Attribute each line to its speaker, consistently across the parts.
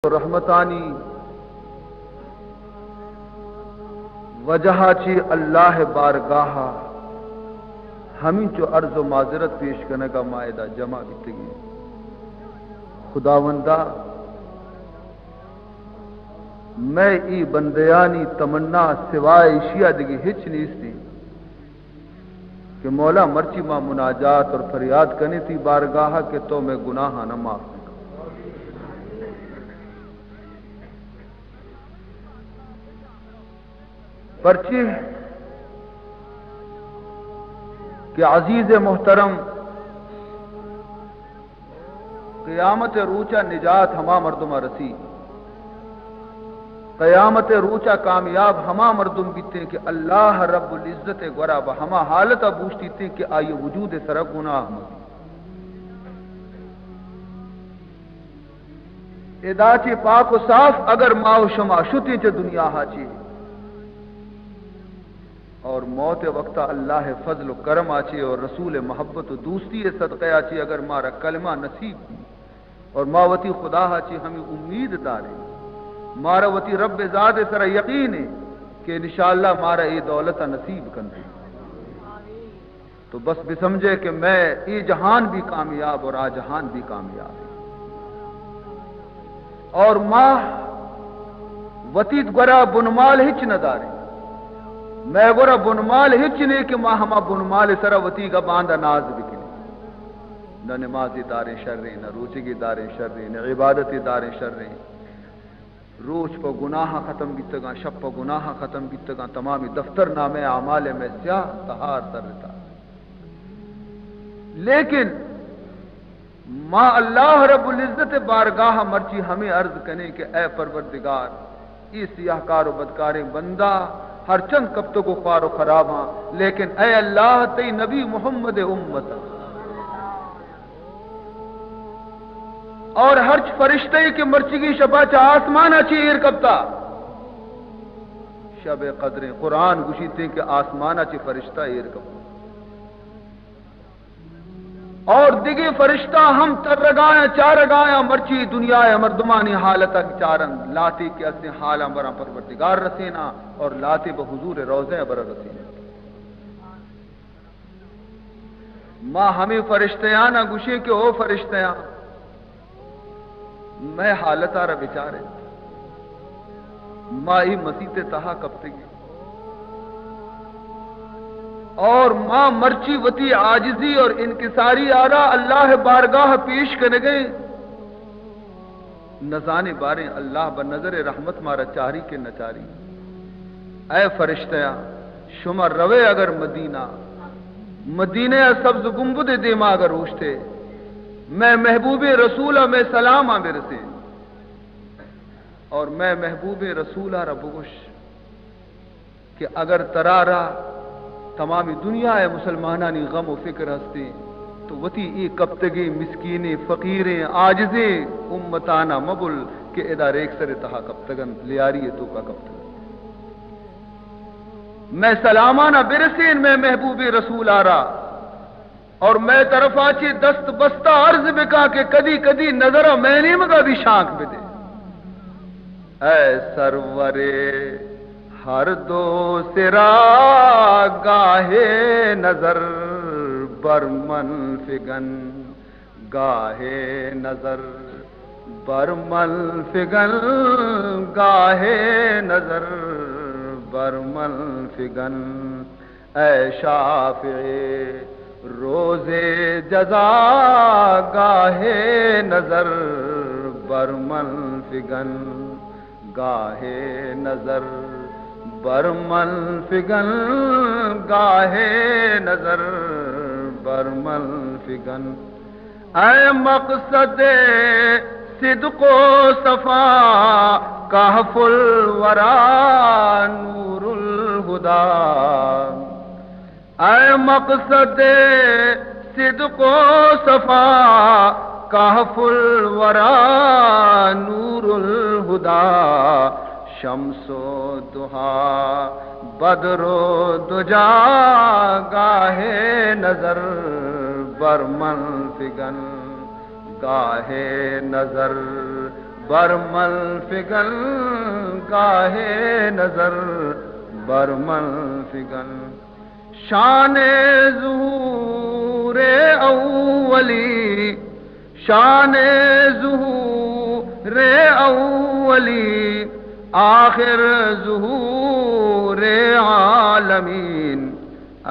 Speaker 1: رحمتانی وجہ چی اللہ بارگاہ ہمیں جو عرض و معذرت پیش کرنے کا معاہدہ جمع بیتگی خداوندہ میں ای بندیانی تمنا سوائے اشیاء دگی ہچ نیستی کہ مولا مرچی ماں مناجات اور فریاد کرنی تھی بارگاہ کہ تو میں گناہ نہ معاف کروں پرچی کہ عزیز محترم قیامت روچا نجات ہما مردم رسی قیامت روچا کامیاب ہما مردم بیتے کہ اللہ رب العزت گورا ہما حالت بوشتی تھے کہ آئی وجود سر گناہ مگی ادا چی پاک و صاف اگر ماو شما شتی چ دنیا ہاچی اور موت وقت اللہ فضل و کرم آچی اور رسول محبت و دوستی صدقے آچی اگر مارا کلمہ نصیب بھی اور ماوتی خدا آچی ہمیں امید دارے مارا وتی رب ذات سر یقین ہے کہ انشاءاللہ مارا یہ دولت نصیب کن دے تو بس بھی سمجھے کہ میں یہ جہان بھی کامیاب اور آ جہان بھی کامیاب ہے اور ماں وتی گورا بنمال ہچ نہ دارے میں گورا بنمال ہچ نہیں کہ ماں ہما بنمال سرا وتی کا باندھا ناز بکنے نہ نمازی داریں شریں نہ روچگی داریں شریں نہ عبادتی داریں شریں روچ پہ گناہ ختم بیتگاں شب پہ گناہ ختم بیتگاں تمامی دفتر نامے اعمال میں سیاہ تہار تر رہتا لیکن ماں اللہ رب العزت بارگاہ مرچی ہمیں عرض کرنے کہ اے پروردگار اس سیاہ کار و بدکار بندہ ہر چند کب تو کو خوار و خراب ہاں لیکن اے اللہ تی نبی محمد امت اور ہر فرشتے کے مرچگی شبا چا آسمان چیر کبتا شب قدریں قرآن گشیتے کہ آسمان چی فرشتہ ایر کبتا اور دیگے فرشتہ ہم تر رگایا چار رگایا مرچی دنیا مردمانی حالتا چارن لاتے کے اسے حالا برا پروردگار رسینا اور لاتے بحضور روزے برا رسینا ماں ہمیں فرشتیانا گشے کہ او فرشتیاں میں حالت آ رہا بیچارے ماں ہی مسیط تہا کب تک اور ماں مرچی وتی عاجزی اور انکساری آ رہا اللہ بارگاہ پیش کرنے گئے نزانے باریں اللہ بنظر رحمت مارا چاری کے نچاری اے فرشتیاں شما روے اگر مدینہ سبز گنبد دیما اگر روشتے میں محبوب رسولہ میں سلام میرے سے اور میں محبوب رسولہ ربوش کہ اگر ترارا تمامی دنیا ہے مسلمانانی غم و فکر ہستے تو وتی ای کبتگی مسکینیں فقیریں عاجزیں امتانا مبل کہ ادار ایک سر تہا کبتگن لیاری تو کا کبتگن میں سلامانہ برسین میں محبوب رسول آ رہا اور میں طرف آچی دست بستہ عرض بکا کہ کدی کدی نظر میں نے مگا بھی شانک بھی دے اے سرورے ہر دو سرا گاہے نظر برمن فگن گاہے نظر برمن فگن گاہے نظر برمن فگن اے شافعی روزے جزا گاہے نظر برمن فگن گاہے نظر برمن فگن گاہے نظر برمن فگن اے مقصد صدق و صفا کہف الورا نور الہدا اے مقصد صدق و صفا کہف الورا نور الہدا شمس و دہا بدر و دجا گاہے نظر برمن فگن گاہے نظر برمل فگن گاہے نظر برمل فگن شان ظہور اولی شان ظہور اولی آخر ظہور عالمین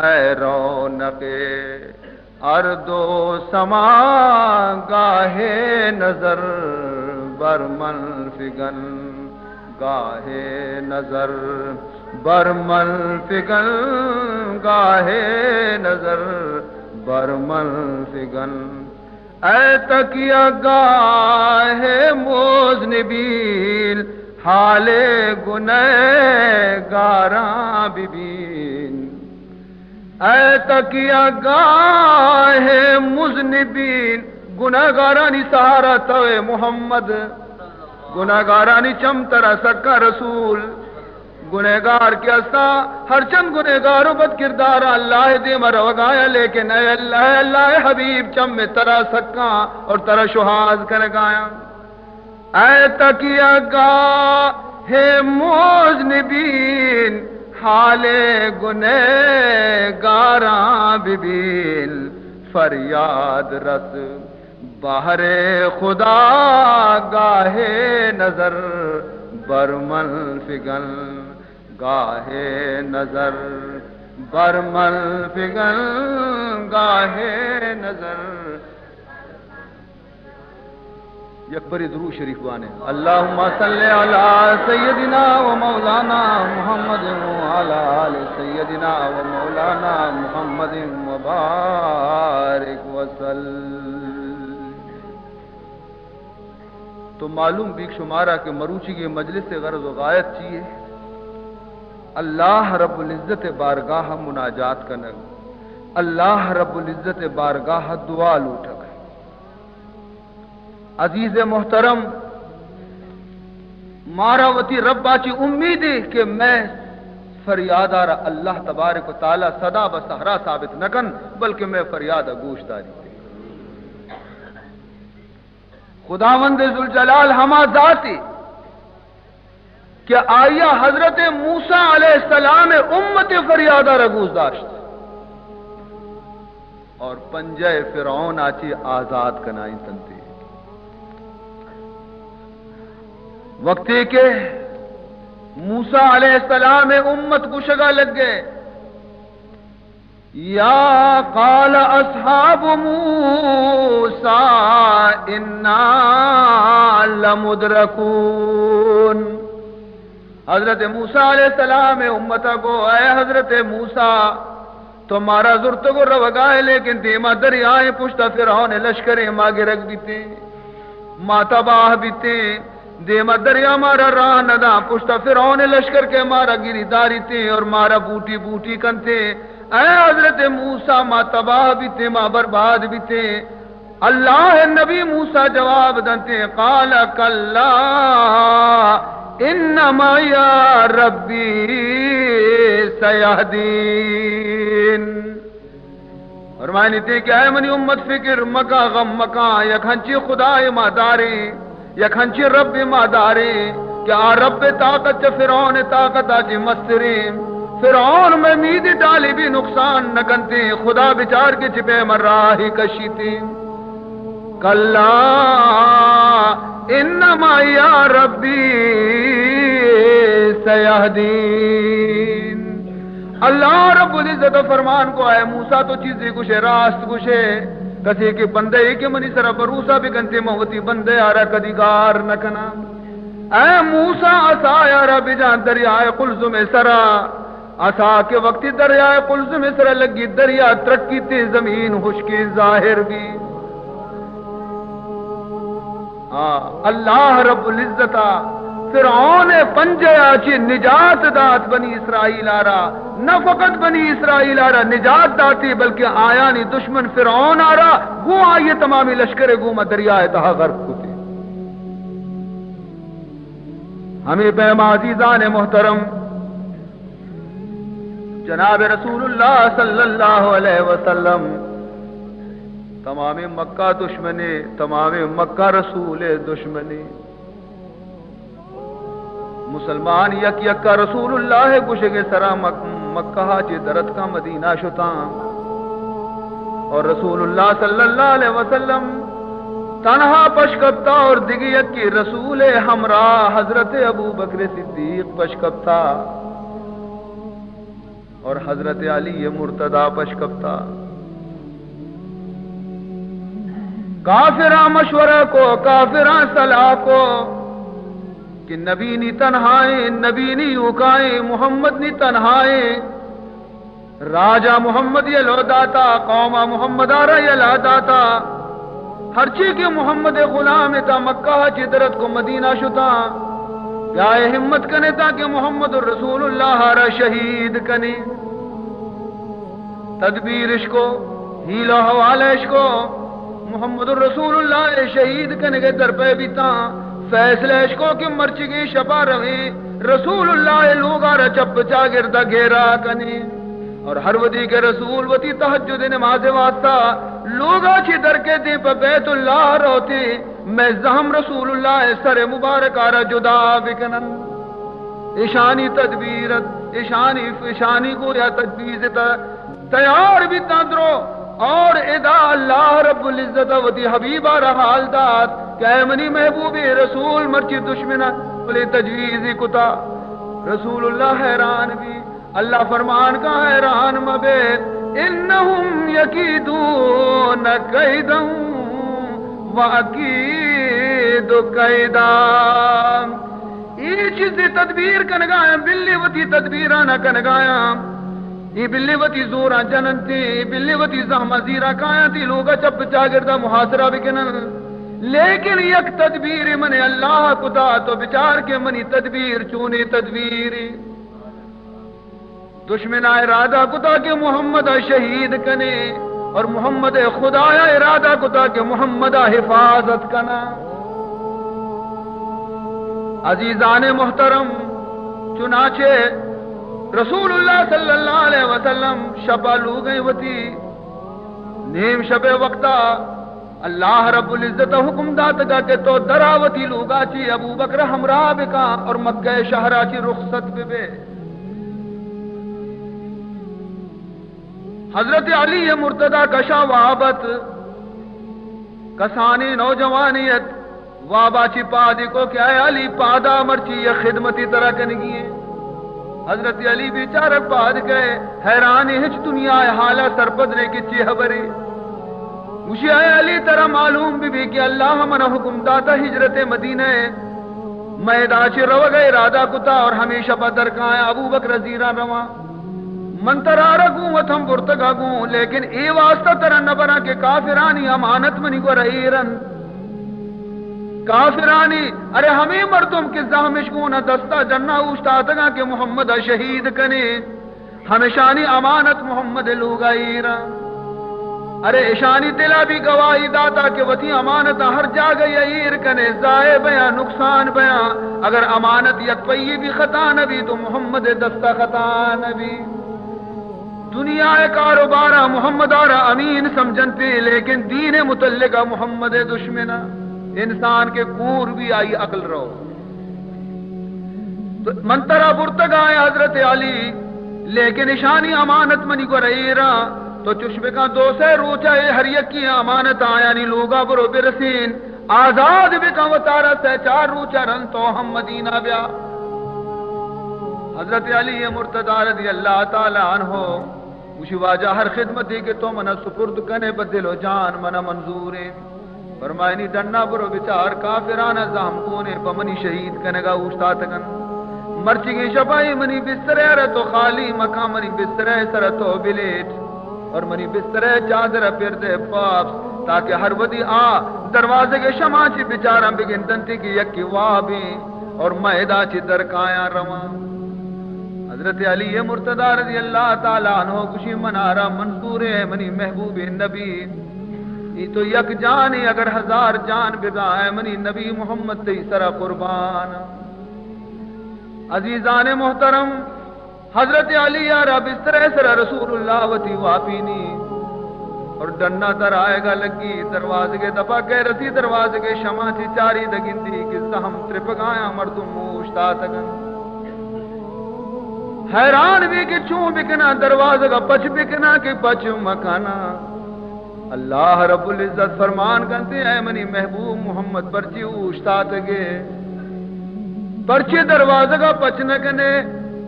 Speaker 1: اے رونق ارض و سما گاہے نظر برمل فگن گاہے نظر برمل فگن گاہے نظر برمل فگن اے تکیہ گاہے مذنبین حال گنہگاراں ببین اے تکیہ گاہے مذنبین گنہگارانی سہارا توے محمد گنہگارانی چمترا سکا رسول گنہگار کیا سا ہر چند گنہگاروں بد کردار اللہ دے مروگایا لیکن اے اللہ حبیب چم میں ترا سکا اور ترا شہاز کر گایا اے تکیہ گاہ مذنبین حال گنہگاراں ببین فریاد رس باہر خدا گاہے نظر برمل فگن گاہے نظر برمل فگن گاہے نظر یکبری درود شریف بانے اللہم صلی علی سیدنا و مولانا محمد وعلی آل سیدنا و مولانا محمد مبارک وسلم۔ تو معلوم بیک شمارہ کہ مروچی کی مجلس سے غرض و غایت چیئے اللہ رب العزت بارگاہ مناجات کنگ اللہ رب العزت بارگاہ دعا لوٹک۔ عزیز محترم ماراوتی رب باچی امید ہے کہ میں فریاد آرہ اللہ تبارک و تعالی صدا بسہرا ثابت نکن بلکہ میں فریاد گوش داری خداوند ذوالجلال ہما ذاتی کہ آیا حضرت موسیٰ علیہ السلام امت فریادہ رگوز داشت اور پنجہ فرعون آچی آزاد کنائیں تنتی وقتی کہ موسیٰ علیہ السلام امت گشگا لگ گئے یا قال اصحاب موسیٰ انا لمدرکون حضرت موسیٰ علیہ السلام امتا کو اے حضرت موسیٰ تمہارا زرتگو روگائے لیکن دیما دریائیں پشتا فرعون لشکریں ماگے رکھ بیتے ما تباہ بیتے دیما دریا مارا راہ ندا پشتا فرعون لشکر کے مارا گری داری تے اور مارا بوٹی بوٹی کنتے اے حضرت موسیٰ ما تباہ بیتے ما برباد بیتے اللہ نبی موسیٰ جواب دنتے قال کلا انما یا ربی سیہدین فرمائنی تے کہ اے منی امت فکر مکا غم مکا یکھنچی خدا مادارے یکھنچی رب مادارے کیا رب طاقت فرعون طاقت آجی مسترے فرعون میں مید ڈالی بھی نقصان نہ کنتے خدا بچار کے چپے مر راہی کشیتے کلا انما یا ربی سیہدین اللہ رب العزت فرمان کو اے موسیٰ تو چیزیں کچھے راست کچھے کسی کے بندے کے منی سرا بروسا بھی کنتے موتی بندے آرہ کدی گار نہ کنا اے موسیٰ عصا یارہ بجان دریائے قلزم سرا عصا کے وقت دریائے قلزم سرا لگی دریا ترکی تے زمین خشکی ظاہر بھی اللہ رب العزت فرعون پنجے آچی نجات دات بنی اسرائیل آرہ نہ فقط بنی اسرائیل آرہ نجات داتی بلکہ آیانی دشمن فرعون آرہ وہ آئیے تمامی لشکر گوما دریائے تہا غرق ہوتے ہمیں بہم عزیزان محترم جناب رسول اللہ صلی اللہ علیہ وسلم تمام مکہ دشمنی تمام مکہ رسول دشمنی مسلمان یک یک کا رسول اللہ کشے کے سرا مکہ چی درد کا مدینہ شتاں، اور رسول اللہ صلی اللہ علیہ وسلم تنہا پشکبتا اور دیگی یک کی رسول ہمراہ حضرت ابو بکر صدیق پشکبتا اور حضرت علی مرتضی پشکبتا۔ کافراں مشورہ کو، کافراں صلاح کو کہ نبی نی تنہائیں، نبی نی اکائیں، محمد نی تنہائیں، راجہ محمد یہ لو داتا، قوما محمد آرہ یہ لا داتا، ہر چیز کے محمد غلام تا مکہ چدرت کو مدینہ شتا، کیا ہمت کنے تا کہ محمد رسول اللہ را شہید کنے، تدبیرش کو، ہیلہ حوالش کو، محمد رسول اللہ شہید کنے کے در پہ بیتا، فیصلہ کو کہ مرچگی شپا رہی، رسول اللہ لوگا را چپ چاگردہ گھیرا کنے، اور ہر ودی کے رسول وتی تہجد نماز واسطہ لوگا چی در کے دی پہ بیت اللہ روتی، میں زہم رسول اللہ سر مبارک آرہ جدا بکنن، اشانی تدبیرت، اشانی کو یا تدبیرتا تیار بھی تندرو، اور ادا اللہ رب العزت وتی حبیبہ رحال داد کہ اے منی محبوبی رسول مرچی دشمنہ بلی تجویزی کتا، رسول اللہ حیران بھی، اللہ فرمان کا حیران مبید، انہم یکیدون قیدا واکید قیدا، یہ چیز تدبیر کنگایا بلی وتی تدبیرانہ کنگایا، یہ بلی وتی زورا جننتی، بلی وتی زہمہ زیرہ کایا تھی، لوگا چپ چاگردہ محاصرہ بکنن، لیکن یک تدبیر من اللہ کتا تو بچار کے منی تدبیر چونی تدبیری، دشمن ارادہ کتا کہ محمد شہید کنے، اور محمد خدایا ارادہ کتا کہ محمد حفاظت کنا۔ عزیزان محترم، چنانچہ رسول اللہ صلی اللہ علیہ وسلم شپا لو گئی وتی، نیم شب وقتا اللہ رب العزت حکم داتا کہ تو دراوتی لوگا چی ابو بکر ہمراہ بکا اور مکہ شہرہ چی رخصت بے، حضرت علی مرتضی کشا وابت کسانی نوجوانیت وابا چی پادی کو کیا علی پادا مرچی یہ خدمتی طرح کنگی ہے، حضرت علی بیچارہ پاد گئے، حیرانی ہچ دنیا حالہ سرپدنے کی چی حبری، مجھے اے علی ترہ معلوم بھی کہ اللہ منہ حکم داتا ہجرت مدینہ میدہ چی رو گئے ارادہ کتا اور ہمیشہ بدر کھایا ابو بکر زیران رواں، من ترارا گوں وطن برتگا گوں، لیکن ای واسطہ ترہ نبرا کہ کافرانی امانت منی کو رہیرن، کافرانی ارے ہمیں مردم کے زہمش گوں نہ دستہ جنہ اوشتا تگا کہ محمد شہید کنے، ہمیشانی امانت محمد لوگا ایران، ارے اشانی دلا بھی گواہی داتا کہ وتی امانت ہر جاگہ ایر کنے، ضائع بیاں نقصان بیاں، اگر امانت یک پئی بھی خطا نبی تو محمد دستہ خطا نبی، دنیا کاروبارہ محمد آرہ امین سمجھنتے، لیکن دین متعلقہ محمد دشمنہ، انسان کے کور بھی آئی عقل رو، منترہ برتگا ہے حضرت علی، لیکن اشانی امانت منی کو رہیرہ، تو چشمے کا دو سے روچہ ہر یکی امانت آیانی لوگا برو برسین، آزاد بکا و تارہ سے چار روچہ رن تو ہم مدینہ بیا، حضرت علی مرتضی رضی اللہ تعالی عنہ مجھے واجہ ہر خدمتی کہ تو منہ سپرد کنے بدل و جان منہ منظورے، فرمائنی ڈننا برو بچار کافرانہ زہم کونے پا منی شہید کنگا اوشتا تکن، مرچگی شپائی منی بسترے رتو خالی مکان منی بسترے سرتو بلیٹ، اور منی بسترے چادر پردے پاپس، تاکہ ہر ودی دروازے کے شمع چی بچارم بگن دنتی کی یکی وابی اور میدہ چی درکایا رواں، حضرت علی مرتضی رضی اللہ تعالیٰ عنہ کشی منارہ منصور ہے منی محبوب نبی، یہ تو یک جانی اگر ہزار جان بگائے منی نبی محمد تیسرہ قربان۔ عزیزان محترم، حضرت علی آرہ بستر سر رسول اللہ وتی واپینی، اور ڈنا در آئے گا لگی دروازے کے دفع کے رسی دروازے کے شمع چی چاری دگن دی کس ہم ترپگایا مردم موشتا تگن حیران بھی کہ چون بکنا دروازے کا پچ بکنا کہ پچ مکانا اللہ رب العزت فرمان کرتے اے منی محبوب محمد پرچی اوشتا تگے پرچی دروازے کا پچ نکنے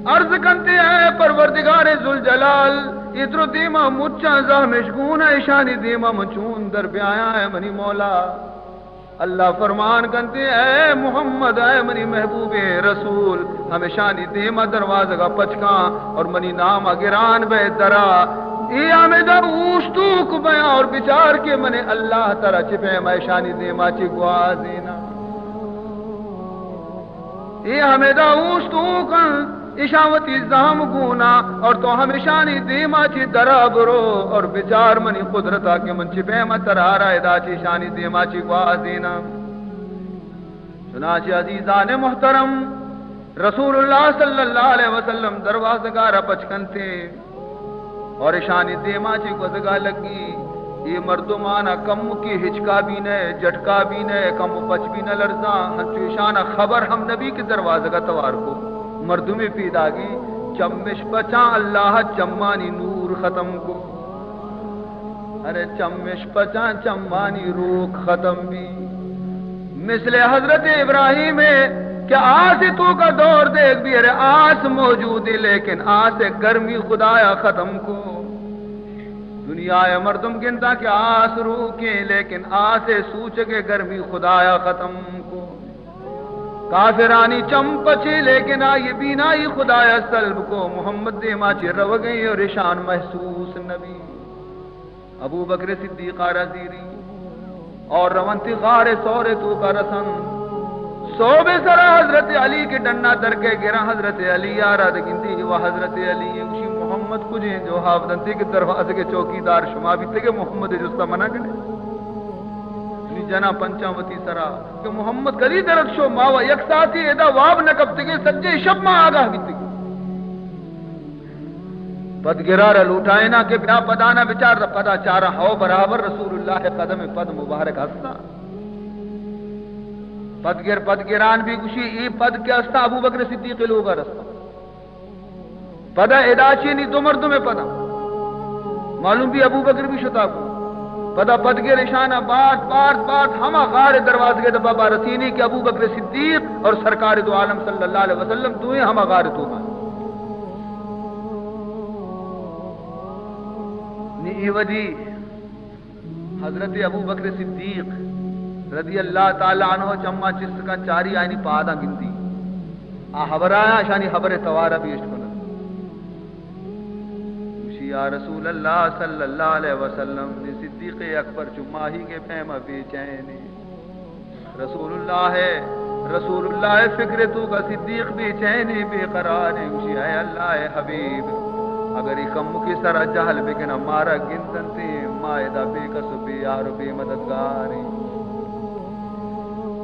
Speaker 1: عرض کرتے ہیں پروردگار ذوالجلال ادھر دیما مچا زامشگون ایشانی دیما مچون در بیایا ہے منی مولا اللہ فرمان کرتے ہیں اے محمد اے منی محبوب رسول ہمیشانی دیما دروازہ کا پچکا اور منی نام گران بے درا ای ہمیں جب اوشتو کو بیاں اور بچار کے منی اللہ ترہ چپے میشانی دیما چی گوازینا ای ہمیں جب اوشتو کن اشاوتی زام گونا اور تو ہمیشانی دیما چی درا برو اور بچار منی قدرتا کے من چی پیما ترارا ادا چی شانی دیما چی گوازینا چنانچہ عزیزان محترم رسول اللہ صلی اللہ علیہ وسلم دروازگارہ پچکن تھے اور اشانی دیما چی گوزگا لگی یہ مردمانا کم کی ہچکا بھی نئے جٹکا بھی نئے کم پچ بھی نہ لرزاں ہنچو اشانا خبر ہم نبی کی دروازہ کا توار کو مردمی پیدا کی چمش پچا اللہ چمانی نور ختم کو ارے چمش پچا چمانی روک ختم بھی مثل حضرت ابراہیم ہے کہ آس تو کا دور دیکھ بھی ارے آس موجود ہے لیکن آس گرمی خدایا ختم کو دنیا مردم گنتا کہ آس روکے لیکن آس سوچ کے گرمی خدایا ختم کو کافرانی چمپچی لیکن آئی بینائی خدایا سلب کو محمد دیما چی رو گئی اور اشان محسوس نبی ابو بکر صدیقہ رضیری اور رونتی غار سورے تو کا رسن صوبے سرا حضرت علی کے ڈنہ در کے گرا حضرت علی آراد گندی و حضرت علی اسی محمد کجھیں جو حافظنتی کے دروازے کے چوکیدار شما بھی تھے کہ محمد جستا منع کرے جنا پنچاوتی سرا کہ محمد کری درد شو ماوا یک ساتھی ادا واب نکب تگے سجے شب ما آگاہ بھی تگے پد گرارا لوٹائے نا کہ بنا پدانا بچار پدا چارا ہو برابر رسول اللہ قدم پد مبارک ہستا پد گران بھی گوشی ای پد کے ہستا ابو بکر صدیق لوگا رستا پدا اداچی نہیں دو مردوں میں پدا معلوم بھی ابو بکر بھی شتا کو پدا پدگے رشانہ بات ہما غار دروازے کے دبا رسینی کہ ابو بکر صدیق اور سرکار دو عالم صلی اللہ علیہ وسلم دوئے ہما غار تو مان نئی وجی حضرت ابو بکر صدیق رضی اللہ تعالی عنہ چمہ چس کا چاری آئینی پادا گنتی حبر آیا شانی حبر توارا بھی اشکنا یا رسول اللہ صلی اللہ علیہ وسلم نے صدیق اکبر چماہی کے پیما بے چینے رسول اللہ ہے فکر تو کا صدیق بے چینے بے قرار ہے اسی اے اللہ حبیب اگر یہ کم کی سرا جہل بکنا مارا گنتن تے مائدہ بے کسو بے یار بے مددگار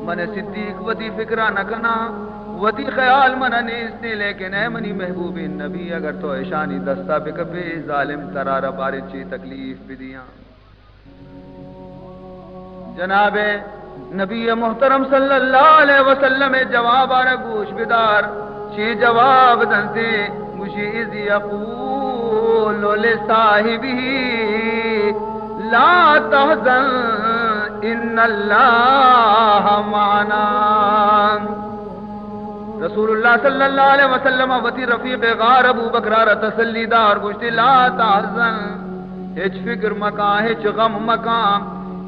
Speaker 1: من صدیق ودی فکرہ نکنا وتی خیال منہ نیستے لیکن اے منی محبوب نبی اگر تو ایشانی دستا بکبے ظالم ترارا بارے چی تکلیف بھی دیاں جناب نبی محترم صلی اللہ علیہ وسلم جواب آرہ گوش بدار چی جواب دنتے مجھے اذ یقول لصاحبی لا تحزن ان اللہ معنا رسول اللہ صلی اللہ علیہ وسلم وتی رفیق غار ابو بکرار تسلی دار گوشتی لا تحزن ہچ فکر مکان ہچ غم مکان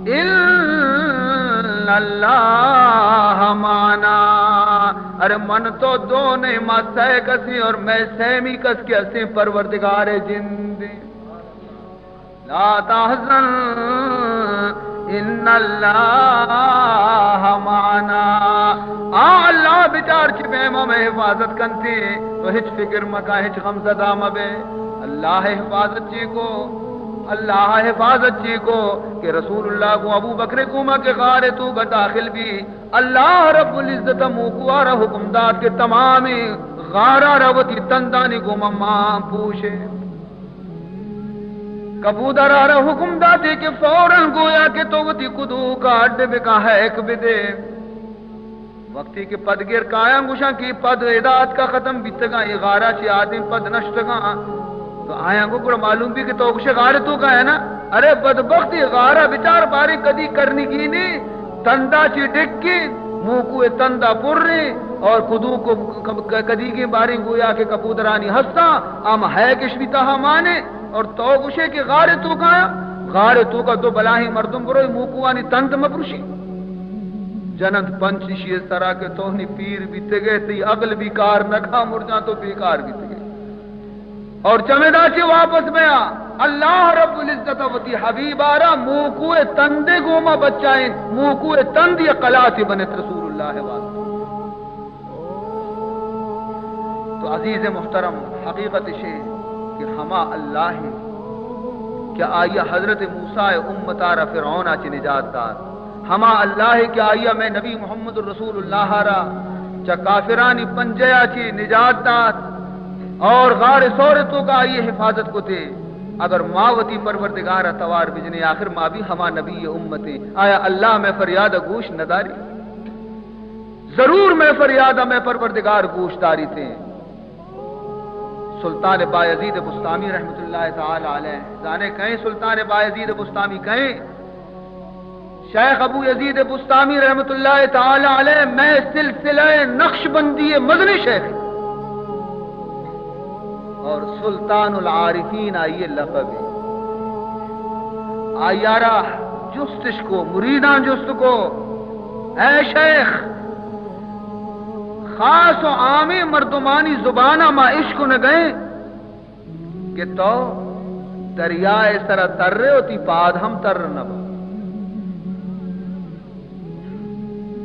Speaker 1: الا اللہ معنا ارے من تو دو نہیں ما سہ کسی اور میں سہمی کس کے اسے پروردگار جندی لا تحزن ان اللہ معنا اللہ بچار چھپے میں حفاظت کنتی تو ہچ فکر مکا ہچ غم زدہ مبے اللہ حفاظت چی کو اللہ حفاظت چی کو کہ رسول اللہ کو ابو بکر کوما کے غار تو کا داخل بھی اللہ رب العزت موکوارا حکم داد کے تمامی غارہ روتی تندانی کو ماں پوچھے کبوتر آ رہا حکم داتے کہ فوراً گویا کہ تو وہ کدو کا اڈے بکا ہے ایک بدے وقتی کے پد گر کایا گوشا کی پد ادات کا ختم بیتگا اغارہ چی آدم پد نشتگا تو آیا گو پر معلوم بھی کہ تو کچھ غارے تو کا ہے نا ارے بدبختی غارہ بچار باری کدی کرنی کی نہیں تندہ چی ڈکی موکو تندہ پر رہی اور کدو کو کدی کی باری گویا کہ کپودرانی ہستا ام ہے کشویتا ہمانے اور تو گوشے کہ غارے تو کا ہے غارے تو کا تو بلاہی مردم بروئی موکوانی تند مپروشی جنت پنچ شیئے سرا کے توہنی پیر بیتے گئے تی اگل بھی کار نکھا مرجاں تو بیکار بیتے گئے اور چمیدہ چی واپس میں آ اللہ رب العزت وتی حبیب آرہ موکوئے تندے گوما بچائیں موکوئے تندی قلاتی بنت رسول اللہ واسطہ تو عزیز محترم حقیقت شے کہ ہما اللہ ہے کیا آئیہ حضرت موسیٰ امت آرہ فرعون آچی نجات دار ہما اللہ ہے کہ آئیہ میں نبی محمد رسول اللہ را چا کافرانی پنجیا چی نجات دار اور غار سورتوں کا آئیے حفاظت کو تھے اگر ماوتی پروردگار توار بجنے آخر ماں بھی ہما نبی امتی آیا اللہ میں فریاد گوش نداری ضرور میں فریاد میں پروردگار گوش داری تھے سلطان بایزید بستامی رحمت اللہ تعالی علیہ جانے کہیں سلطان بایزید بستامی کہیں شیخ ابو یزید بستامی رحمت اللہ تعالی علیہ میں سلسلہ نقش بندی مدنی شیخ اور سلطان العارفین آئیے لقب آیارہ جستش کو مریدان جست کو اے شیخ خاص و عامی مردمانی زبانہ ما عشق نہ گئے کہ تو دریائے سرا تر رہے ہوتی پاد ہم تر نہ با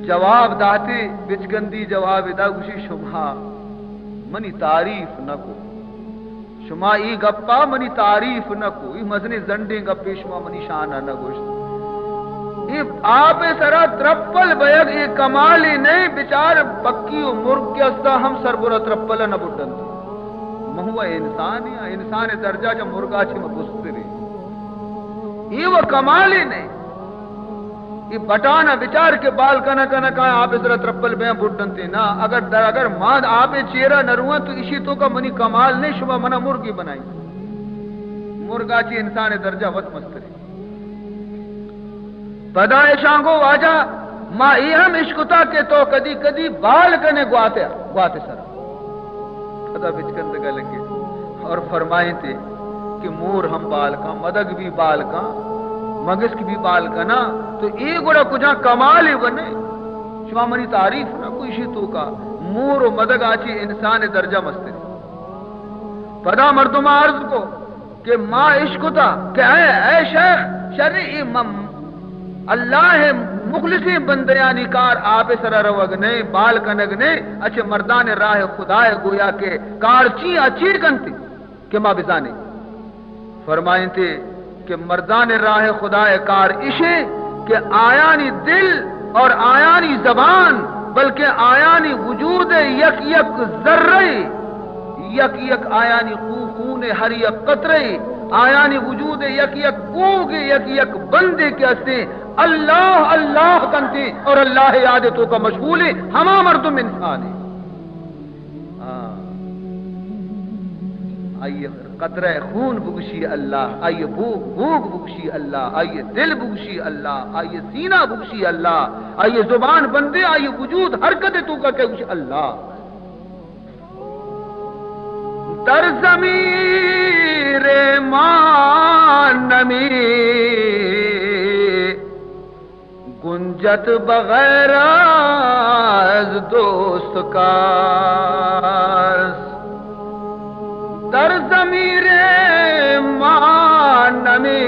Speaker 1: جواب داتے بچگندی جواب دا گوشی شمہا منی تعریف نہ کو شما ای گپا منی تعریف نہ کو ای مزنی زنڈیں گپی شما منی شانہ نہ گوشت ای آپ سرا ترپل بیگ ای کمالی نہیں بچار پکی و مرگ کے استا ہم سر برا ترپل نہ بڑھن مہوہ انسانی انسان درجہ جا مرگا چی مبستری ای وہ کمالی نہیں ای بٹانا بچار کے بال کنا کنا کہا آپ سرا ترپل بیگ بڑھن تی نا اگر ماں آپ چیرہ نہ روئے تو اسی تو کا منی کمال نہیں شبہ منا مرگی بنائی مرگا چی انسان درجہ وط مستری بدائے شانگو واجہ ما ای ہم عشقتا کے تو کدی کدی بال کنے گواتے سرا خدا بچکند گا لگے اور فرمائیں تھے کہ مور ہم بال کا مدگ بھی بال کا مگسک بھی بال کا نا تو ای گوڑا کجا کمال ہی بنے شما منی تعریف نہ کوئی شیطو کا مور و مدگ آچی انسان درجہ مستری پدا مردم عرض کو کہ ما عشق تا کہ اے شیخ شرعی اللہ مخلصی بندیانی کار آپ سر روگنے بال کنگنے اچھے مردان راہ خدای گویا کے کار چی اچھی کنتی کہ ما بزانے فرمائیں تھے کہ مردان راہ خدای کار اشے کہ آیانی دل اور آیانی زبان بلکہ آیانی وجود یک یک ذرے یک یک آیانی خون ہر یک قطرے آیانی وجود یک یک کوگ یک یک بندے کے اسے اللہ اللہ کنتے اور اللہ یادتوں کا مشغول ہے ہما مردم انسان ہے آئیے قطرہ خون بگشی اللہ آئیے بھوک بگشی اللہ آئیے دل بگشی اللہ آئیے سینہ بگشی اللہ آئیے زبان بندے آئیے وجود حرکت تو کا کہ اللہ در ضمیر مانمی گنجت بغیر از دوست کا در ضمیر مانمی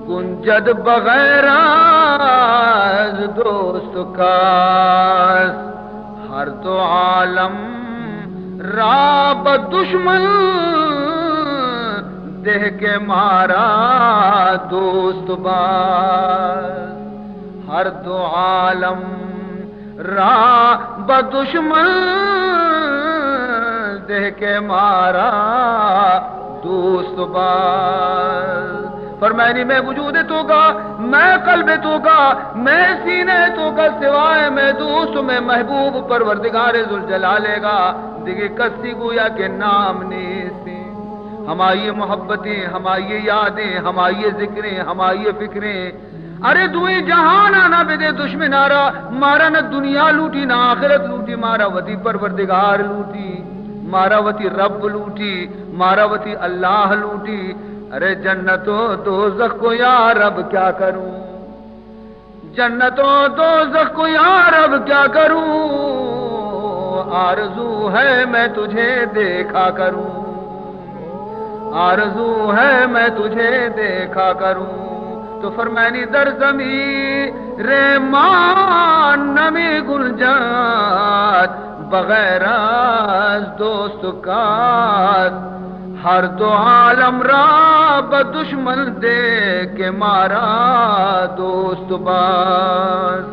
Speaker 1: گنجد بغیر از دوست کا ہر دو عالم راب دشمن دہ کے مارا دوست باز ہر دو عالم راب دشمن دہ کے مارا دوست باز. فرمائنی میں وجود تو کا، میں قلب تو کا، میں سینے تو کا، سوائے میں دوست میں محبوب پروردگار ذوالجلال گا دیکھے کسی گویا کے نام نیستی. ہماری محبتیں، ہماری یادیں، ہماری ذکریں، ہماری فکریں، ارے دوئی جہان آنا بے دے دشمنارا، مارا نہ دنیا لوٹی نہ آخرت لوٹی، مارا وتی پروردگار لوٹی، مارا وتی رب لوٹی، مارا وتی اللہ لوٹی. ارے جنت و دوزخ کو یا رب کیا کروں، جنت و دوزخ کو یا رب کیا کروں، آرزو ہے میں تجھے دیکھا کروں، آرزو ہے میں تجھے دیکھا کروں. تو فرمائنی در زمین ریمان نمی گلجات، بغیر از دوست کا ہر دو عالم را بدشمن دے کے مارا دوست باز.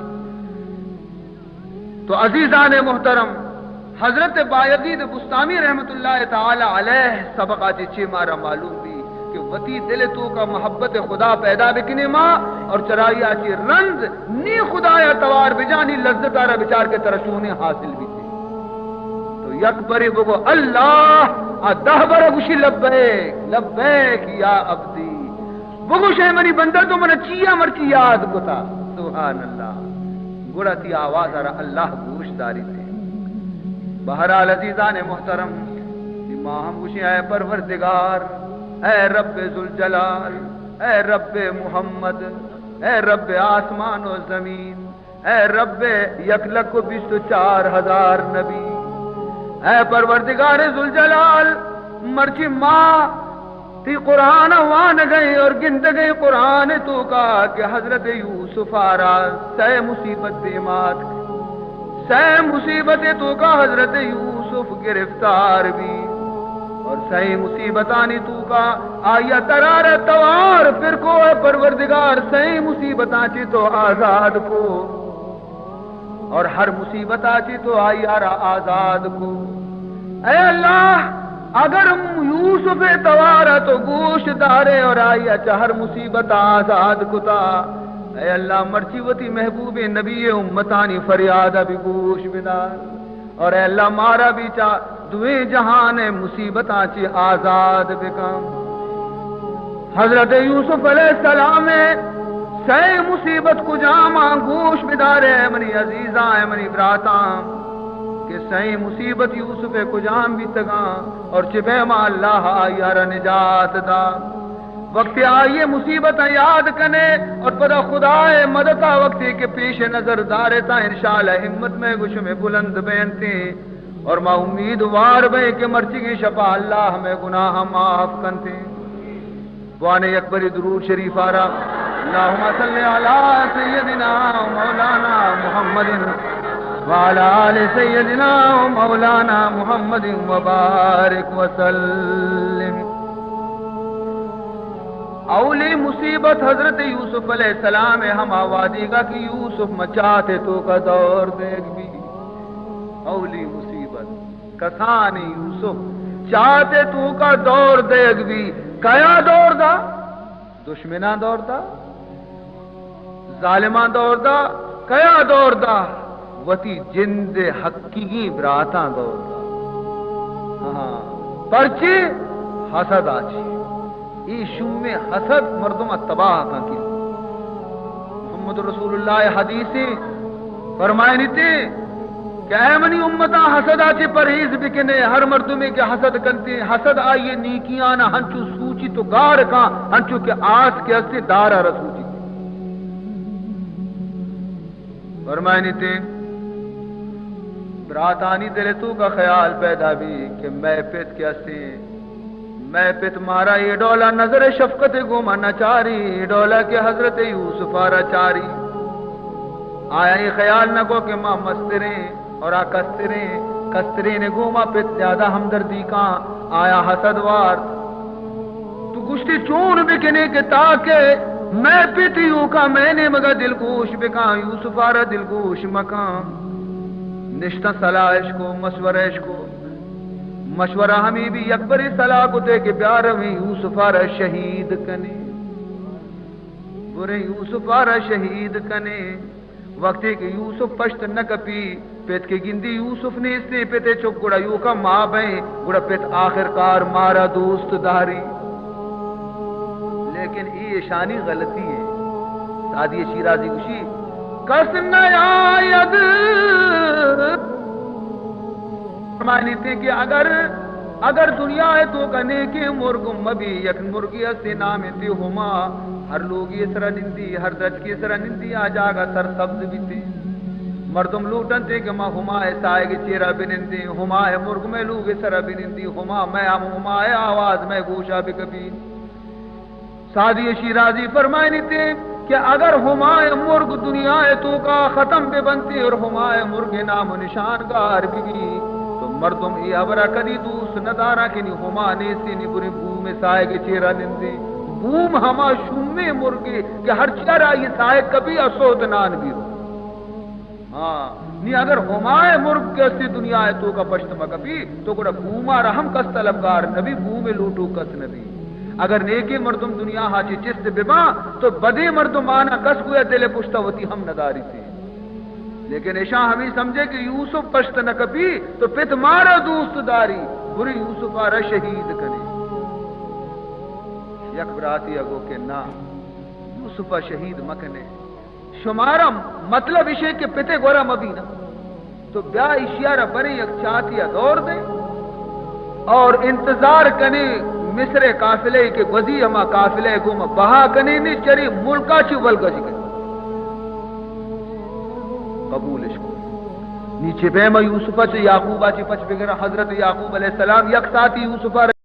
Speaker 1: تو عزیزان محترم، حضرت بایزید بستامی رحمت اللہ تعالی علیہ سبقات چھ مارا معلوم بھی کہ وتی دل تو کا محبت خدا پیدا بکنے ماں اور چرائی آچی رند نی خدا یا توار بجانی لذت آرہ بچار کے ترشونے حاصل بھی تھے. تو یک بری بگو اللہ دہ برا گوشی لبیک لبیک یا عبدی، بگو شہ منی بندہ تو منہ چیا مرچی یاد کتا. سبحان اللہ، گڑا تی آواز آرہ اللہ گوش داری تھے. بہرحال عزیزان محترم، ہم گوشی اے پروردگار، اے رب ذوالجلال، اے رب محمد، اے رب آسمان و زمین، اے رب 1,24,000 نبی، اے پروردگار ذوالجلال، مرچی ماں تی قرآن وان گئی اور گند گئی قرآن تو کا کہ حضرت یوسف آرا سے مصیبت دیمات، سے مصیبت تو کا حضرت یوسف گرفتار بھی، اور صحیح مصیبتانی تو کا آیا ترار توار پھر کو اے پروردگار صحیح مصیبتاں چی تو آزاد کو، اور ہر مصیبت آچی تو آیا را آزاد کو. اے اللہ اگر یوسف توارا تو گوشت دارے اور آیا چہر مصیبت آزاد کتا. اے اللہ مرچی وتی محبوب نبی امتانی فریاد بھی گوش بدار، اور اے اللہ مارا بھی چاہ دوئے جہان مصیبت آچی آزاد بکم. حضرت یوسف علیہ السلام سے مصیبت کو جاما گوش بدارے منی عزیزاں منی براتاں کہ صحیح مصیبت یوسف کو جام بھی تگاں اور چپے ماں اللہ آئیارا نجات دا. وقت آئیے مصیبت یاد کنے اور پدا خدا مدتا وقتی کے پیش نظر دارتا انشاءاللہ ہمت میں گوش میں بلند بینتے اور ما امیدوار بے کہ مرچی کی شفا اللہ ہمیں گناہ معاف کنتے. وانے اکبری درود شریف آرا اللہم صلی علی سیدنا مولانا محمد وعلی آل سیدنا مولانا محمد وبارک وسلم. اولی مصیبت حضرت یوسف علیہ السلام ہم آوادی کا کہ یوسف مچاتے تو کا دور دیکھ بھی. اولی مصیبت کسانی یوسف چاہتے تو کا دور دیکھ بھی. کیا دور دا؟ دشمنان دور دا، ظالمان دور دا، کیا دور دا؟ وتی جند حقیقی براتاں دور دا. ہاں پرچی حسد آچی ای شم حسد مردم تباہ کا کی. محمد رسول اللہ حدیثی فرمائنی تھی کہ اے منی امتا حسد آچے پرہیز بکنے ہر مردمی کے حسد کنتی. حسد آئیے نیکیانا ہنچو سوچی تو گار کا ہنچو کے آس کے اسے دارا رسوچی. فرمائنی تھی براتانی دل تو کا خیال پیدا بھی کہ میں پیت کے اسے میں پت مارا یہ ڈولا نظر شفقت گما نچاری ڈولا کے حضرت یوسف آرا چاری. آیا یہ خیال نہ کو کہ ماں مستریں اور آ کستریں نے گوما پت زیادہ ہمدردی کا آیا حسدوار. تو گشتی چون بکنے کے تاکہ میں پیتیوں کا میں نے مگا دلگوش بکا. یوسف آرا دلگوش مکان نشتہ صلاحش کو مشورش کو مشورہ ہمیں بھی یکبری صلاح کو دے کہ پیار میں یوسف آرہ شہید کنے برے یوسف آرہ شہید کنے وقتی کہ یوسف پشت نہ کپی پیت کے گندی یوسف نے اس نے پیتے چک گڑا یو کا ماں بہیں گڑا پیت آخر کار مارا دوست داری. لیکن یہ شانی غلطی ہے. سادی شیرازی کشی کس نیاید فرمانی تھے کہ اگر دنیا ہے تو کنے کے مرگ مبی یک مرگی سے نام تے ہما ہر لوگ یہ سرا نندی ہر درج کی سرا نندی آ جاگا سر سبز بھی تھے مردم لوٹن تھے کہ ماں ہما ہے سائے کے چیرہ بنندی ہما ہے مرگ میں لوگ سرا بنندی ہما ہے آواز میں گوشا بھی کبھی. سادی شیرازی فرمائنی تھے کہ اگر ہما ہے مرگ دنیا ہے تو کا ختم بے بنتی اور ہما ہے مرگ نام و نشان گار بھی تو مردم ای ابرا کدی دوست ندارا کہ نہیں ہما نیسی نہیں بری بوم سائے کے چیرہ نندی بوم ہما شومے مرگے کہ ہر چیرہ یہ سائے کبھی اسوت نان بھی ہو. ہاں نہیں اگر ہمائے مرگ کے اسی دنیا ہے تو کا پشتما کبھی تو گڑا بوما رحم کس طلبگار نبی بوم لوٹو کس نبی. اگر نیکی مردم دنیا ہاچی چست ببا تو بدی مردم آنا کس گویا دل پشتا ہوتی ہم نداری سے. لیکن ایشاں ہمیں سمجھے کہ یوسف پشت نہ کبھی تو پت مارا دوست داری بری یوسف آرہ شہید کنے. یک براتی اگو کہ نا یوسف شہید مکنے شمارا مطلب اسے کہ پتے گورا مبینہ تو بیا اشیارہ بنی یک چاہتیا دور دے اور انتظار کنے مصر قافلے کے گزی ہما قافلے کو بہا کنے نہیں چری ملکا چی ولگج گئے قبول اشکو نیچے بیمہ یوسفہ چی یعقوبہ چی پچ بگرہ حضرت یعقوب علیہ السلام یک ساتھی یوسفہ